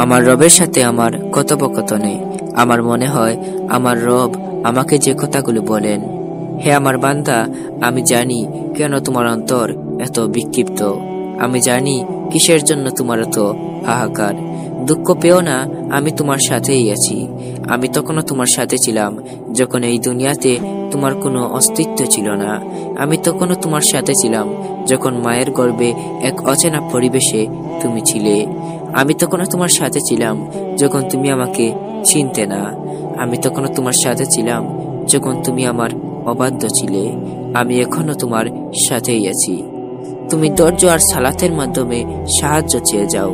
আমার রবের সাথে আমার কথোপকথনে আমার মনে হয় আমার রব আমাকে যে কথাগুলো বলেন, হে আমার বান্দা, আমি জানি কেন তোমার অন্তর এত বিক্ষিপ্ত, আমি জানি কিসের জন্য তোমার এত হাহাকার। দুঃখ পেও না, আমি তোমার সাথেই আছি। আমি তখনও তোমার সাথে ছিলাম যখন এই দুনিয়াতে তোমার কোনো অস্তিত্ব ছিল না। আমি তখনও তোমার সাথে ছিলাম যখন মায়ের গর্ভে এক অচেনা পরিবেশে তুমি ছিলে। আমি তখনও তোমার সাথে ছিলাম যখন তুমি আমাকে চিনতে না। আমি তখনও তোমার সাথে ছিলাম যখন তুমি আমার অবাধ্য ছিলে। আমি এখনো তোমার সাথেই আছি। তুমি ধৈর্য আর সালাতের মাধ্যমে সাহায্য চেয়ে যাও,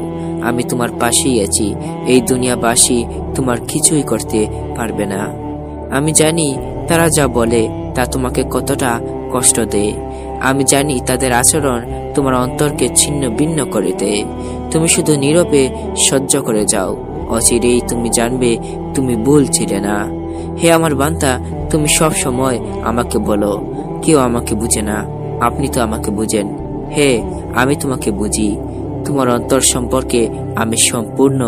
আমি তোমার পাশেই আছি। এই দুনিয়াবাসী তোমার কিছুই করতে পারবে না। আমি জানি তারা যা বলে তা তোমাকে কতটা কষ্ট দেয়। আমি জানি তাদের আচরণ তোমার অন্তরকে ছিন্ন ভিন্ন করে দেয়। তুমি শুধু নীরবে সহ্য করে যাও, অচিরেই তুমি জানবে তুমি ভুল ছিলে না। হে আমার বান্দা, তুমি সব সময় আমাকে বলো কেউ আমাকে বুঝে না, আপনি তো আমাকে বুঝেন। হে, আমি তোমাকে বুঝি, তোমার অন্তর সম্পর্কে আমি সম্পূর্ণ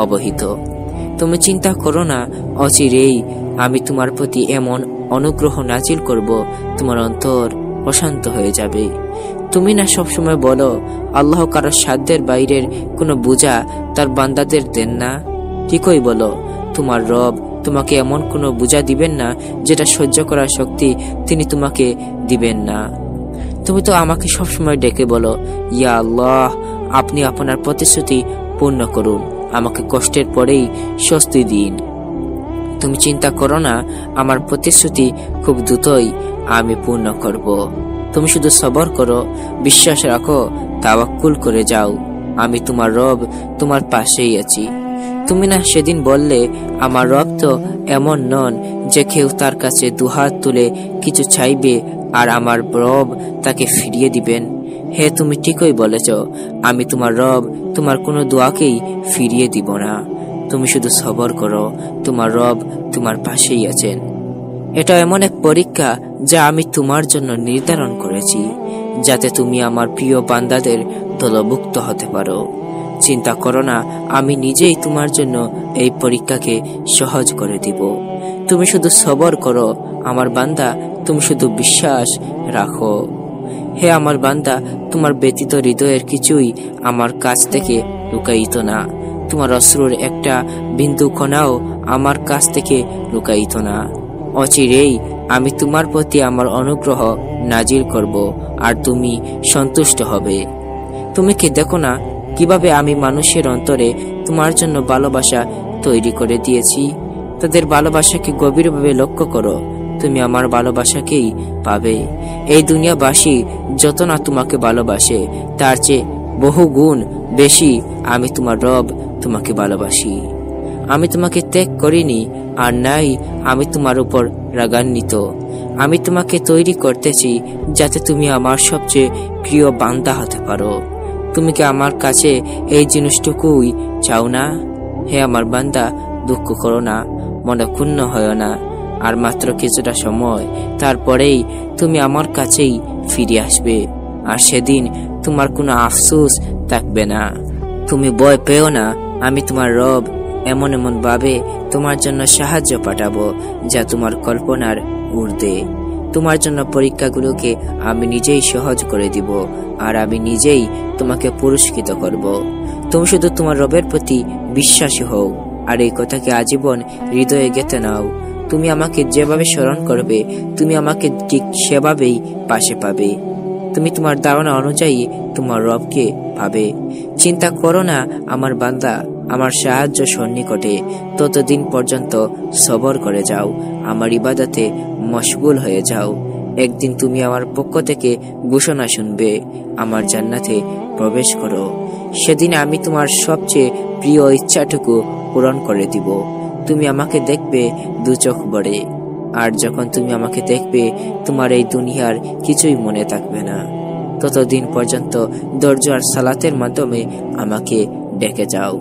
অবহিত। তুমি চিন্তা করো না, অচিরেই আমি তোমার প্রতি এমন অনুগ্রহ নাজিল করব তোমার অন্তর প্রশান্ত হয়ে যাবে। তুমি না সবসময় বলো আল্লাহ কারো সাধ্যের বাইরের কোনো বোঝা তার বান্দাদের দেন না? ঠিকই বলো, তোমার রব তোমাকে এমন কোনো বোঝা দিবেন না যেটা সহ্য করার শক্তি তিনি তোমাকে দিবেন না। তুমি তো আমাকে সবসময় ডেকে বলো, ইয়া আল্লাহ, আপনি আপনার প্রতিশ্রুতি পূর্ণ করুন, আমাকে কষ্টের পরেই স্বস্তি দিন। তুমি চিন্তা করো না, আমার প্রতিশ্রুতি খুব দ্রুতই আমি পূর্ণ করব। তুমি শুধু সবর করো, বিশ্বাস রাখো, তাওয়াক্কুল করে যাও। আমি তোমার রব তোমার পাশেই আছি। তুমি না সেদিন বললে আমার রব তো এমন নন যে কেউ তার কাছে দুহাত তুলে কিছু চাইবে আর আমার রব তাকে ফিরিয়ে দিবেন। হে, তুমি ঠিকই বলেছ, আমি তোমার রব তোমার কোনো দোয়াকেই ফিরিয়ে দিব না। তুমি শুধু সবর করো, তোমার রব তোমার পাশেই আছেন। এটা এমন এক পরীক্ষা যা আমি তোমার জন্য নির্ধারণ করেছি, যাতে তুমি আমার প্রিয় বান্দাদের দলভুক্ত হতে পারো। চিন্তা করো না, আমি নিজেই তোমার জন্য এই পরীক্ষাকে সহজ করে দিব। তুমি শুধু সবর করো আমার বান্দা, তুমি শুধু বিশ্বাস রাখো। হে আমার বান্দা, তোমার ব্যতীত হৃদয়ের কিছুই আমার কাছ থেকে লুকায়িত না। তোমার অশ্রুর একটা বিন্দু কণাও আমার কাছ থেকে লুকায়িত না। অচিরেই আমি তোমার প্রতি আমার অনুগ্রহ নাজিল করব আর তুমি সন্তুষ্ট হবে। তুমি কি দেখো না কিভাবে আমি মানুষের অন্তরে তোমার জন্য ভালোবাসা তৈরি করে দিয়েছি? তাদের ভালোবাসাকে গভীরভাবে লক্ষ্য করো, তুমি আমার ভালোবাসাকেই পাবে। এই দুনিয়াবাসী যত না তোমাকে ভালোবাসে তার চেয়ে বহু গুণ বেশি আমি তোমার রব তোমাকে ভালোবাসি। আমি তোমাকে ত্যাগ করিনি, আর নাই আমি তোমার উপর রাগান্বিত। আমি তোমাকে তৈরি করতেছি যাতে তুমি আমার সবচেয়ে প্রিয় বান্দা হতে পারো। তুমি কি আমার কাছে এই জিনিসটুকুই চাও না? হে আমার বান্দা, দুঃখ করো না, মনে ক্ষুণ্ণ হয় না। আর মাত্র কিছুটা সময়, তারপরেই তুমি আমার কাছেই ফিরে আসবে। আর সেদিন তোমার কোনো আফসোস থাকবে না। তুমি ভয় পেও না, আমি তোমার রব এমন এমন ভাবে তোমার জন্য সাহায্য পাঠাবো যা তোমার কল্পনার ঊর্ধ্বে। তোমার জন্য পরীক্ষাগুলোকে আমি নিজেই সহজ করে দিব, আর আমি নিজেই তোমাকে পুরস্কৃত করব। তুমি শুধু তোমার রবের প্রতি বিশ্বাসী হও, আর এই কথাকে আজীবন হৃদয়ে গেঁথে নাও। তুমি আমাকে যেভাবে স্মরণ করবে, তুমি আমাকে ঠিক সেভাবেই পাশে পাবে। তুমি তোমার ধারণা অনুযায়ী তোমার রবকে পাবে। চিন্তা করো না আমার বান্দা, আমার সাহায্য সন্নিকটে। ততদিন পর্যন্ত সবর করে যাও, আমার ইবাদতে মশগুল হয়ে যাও। একদিন তুমি আমার পক্ষ থেকে ঘোষণা শুনবে, আমার জান্নাতে প্রবেশ করো। সেদিন আমি তোমার সবচেয়ে প্রিয় ইচ্ছাটুকু পূরণ করে দিব। তুমি আমাকে দেখবে দু চোখ ভরে, আর যখন তুমি আমাকে দেখবে তোমার এই দুনিয়ার কিছুই মনে থাকবে না। ততদিন পর্যন্ত ধৈর্য আর সালাতের মাধ্যমে আমাকে ডেকে যাও।